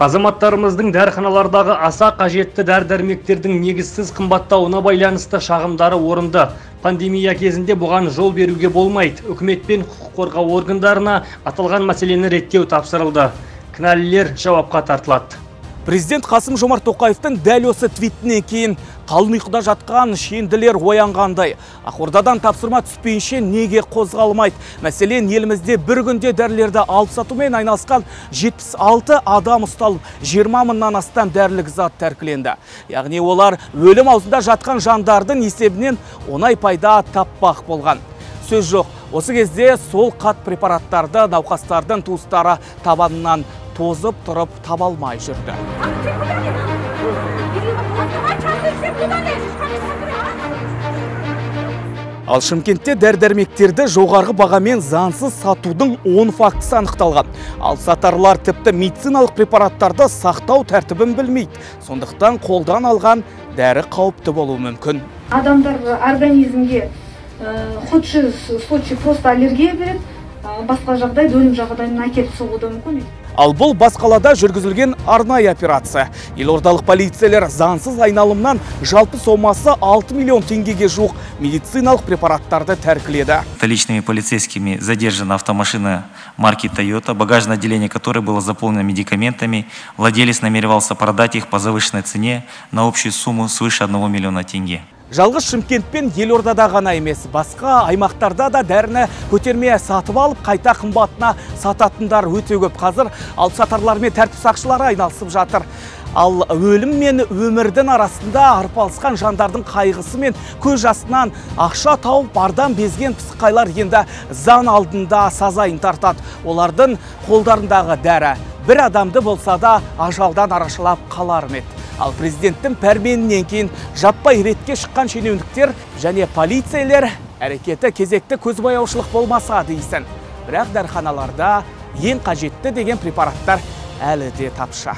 Азаматтарымыздың дәріханалардағы аса қажетті дәрі-дәрмектердің негізсіз қымбаттауына байланысты шағымдары орынды. Пандемия кезінде бұған жол беруге болмайды. Үкімет пен құқық қорғау органдарына аталған мәселені реттеу тапсырылды. Кінәлілер жауапқа тартылады. Президент Қасым-Жомарт Тоқаевтың дәл осы твитінен кейін қалың ұйқыда жатқан шенділер оянғандай. Ақордадан тапсырма түспейінше неге қозғалмайды? Мәселен, елімізде бір күнде дәрілерді алып сатумен айналысқан 76 адам ұсталып, 20 мыңнан астам дәрілік зат тәркіленді. Яғни олар өлім аузында жатқан жандардың есебінен оңай пайда таппақ болған. Сөз жоқ, осы кезде сол қат препараттарды науқастардың туыстары табанынан тозып тұрып таба алмай жүрді. Ал Шымкентте дәрі-дәрмектерді жоғарғы бағамен заңсыз сатудың 10 фактісі анықталған. Ал сатарлар тіпті медициналық препараттарды сақтау тәртібін білмейді. Сондықтан қолдан алған дәрі қауіпті болуы мүмкін. Адамдар организмге худший случай просто аллергия береді, басқа жағдайда өлім жағдайына әкеліп соғуы мүмкін. Ал бұл бас қалада жүргізілген арнайы операция. Елордалық полицейлер заңсыз айналымнан жалпы сомасы 6 миллион теңгеге жуық медициналық препараттарды тәркіледі. Столичными полицейскими задержана автомашина марки Toyota, багажное отделение которой было заполнено медикаментами. Владелец намеревался продать их по завышенной цене на общую сумму свыше 1 миллиона тенге. Жалғыз Шымкент пен Елордада ғана емес, басқа аймақтарда да дәріні көтерме сатып алып, қайта қымбатына сататындар өте көп. Қазір алып сатарлар мен тәртіп сақшылары айналысып жатыр. Ал өлім мен өмірдің арасында арпалысқан жандардың қайғысы мен көз жасынан ақша тауып бардан безген пысықайлар енді заң алдында сазайын тартады. Олардың қолдарындағы дәрі бір адамды болса да ажалдан арашалап қалар еді. Ал президенттің пәрменінен кейін жаппай ретке шыққан шенеуніктер және полицейлер әрекеті кезекті көзбояушылық болмаса дейсін. Бірақ дәріханаларда ең қажетті деген препараттар әлі де тапшы.